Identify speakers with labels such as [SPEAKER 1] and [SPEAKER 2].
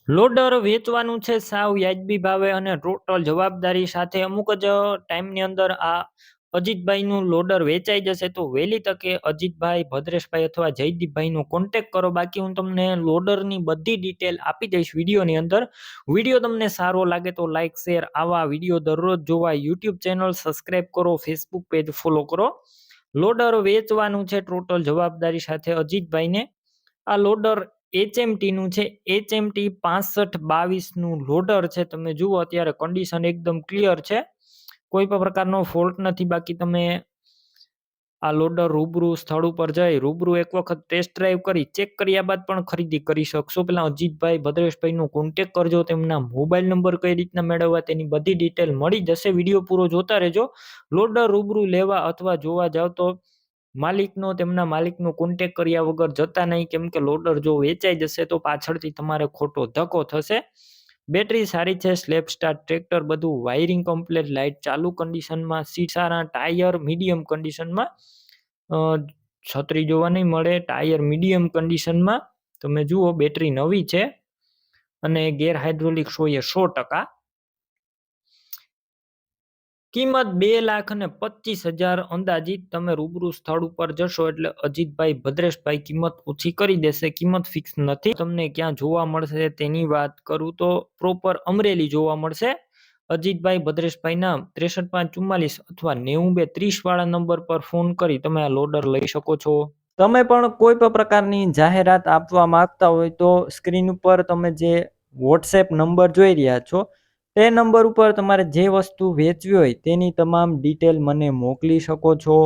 [SPEAKER 1] Loader વેચવાનું છે સાવ વ્યાજબી ભાવે અને ટોટલ જવાબદારી સાથે. અમુક જ ટાઈમની અંદર આ અજીતભાઈનું લોડર વેચાઈ જશે. તો વહેલી તકે અજીતભાઈ, ભદ્રેશભાઈ અથવા જયદીપભાઈનો કોન્ટેક કરો. બાકી હું તમને લોડરની બધી ડિટેલ આપી દઈશ વિડીયોની અંદર. વિડીયો તમને સારો લાગે તો લાઇક, શેર, આવા વિડીયો દરરોજ જોવા યુટ્યુબ ચેનલ સબસ્ક્રાઈબ કરો, ફેસબુક પેજ ફોલો કરો. લોડર વેચવાનું છે ટોટલ જવાબદારી સાથે અજીતભાઈને. આ લોડર HMT નું છે. HMT 6522 નું લોડર છે. તમે જુઓ અત્યારે કન્ડિશન એકદમ ક્લિયર છે, કોઈ પણ પ્રકારનો ફોલ્ટ નથી. બાકી તમે આ લોડર રૂબરૂ સ્થળ ઉપર જઈ રૂબરૂ એક વખત ટેસ્ટ ડ્રાઈવ કરી ચેક કર્યા બાદ પણ ખરીદી કરી શકશો. પેલા અજીતભાઈ, ભદ્રેશભાઈનો કોન્ટેક કરજો. તેમના મોબાઈલ નંબર કઈ રીતના મેળવવા તેની બધી ડિટેલ મળી જશે. વિડીયો પૂરો જોતા રહેજો. લોડર રૂબરૂ લેવા અથવા જોવા જાવ તો તેમના માલિકનો કોન્ટેક કર્યા વગર જતા નહીં, કેમ કે લોડર જો વેચાઈ જશે તો પાછળથી તમારે ખોટો ધક્કો થશે. બેટરી સારી છે, સ્લેપ સ્ટાર ટ્રેક્ટર, બધું વાયરિંગ કમ્પ્લીટ, લાઇટ ચાલુ કન્ડિશનમાં, સીટ સારા, ટાયર મીડિયમ કન્ડિશનમાં, છત્રી જોવા નહીં મળે, ટાયર મીડિયમ કન્ડિશનમાં. તમે જુઓ બેટરી નવી છે અને ગેર હાઇડ્રોલિક 100%. કિંમત 2,25,000 અંદાજિત. તમે રૂબરૂ સ્થળ ઉપર જશો એટલે અજીતભાઈ, ભદ્રેશભાઈ કિંમત ઓછી કરી દેશે. કિંમત ફિક્સ નથી. તમને ક્યાં જોવા મળશે તેની વાત કરું તો પ્રોપર અમરેલી જોવા મળશે. અજીતભાઈ, ભદ્રેશભાઈના 63,544 અથવા 9230 વાળા નંબર પર ફોન કરી તમે આ લોડર લઈ શકો છો. તમે પણ કોઈ પણ પ્રકારની જાહેરાત આપવા માંગતા હોય તો સ્ક્રીન ઉપર તમે જે વોટ્સએપ નંબર જોઈ રહ્યા છો તે નંબર ઉપર તમારે જે વસ્તુ વેચવી હોય તેની તમામ ડિટેલ મને મોકલી શકો છો.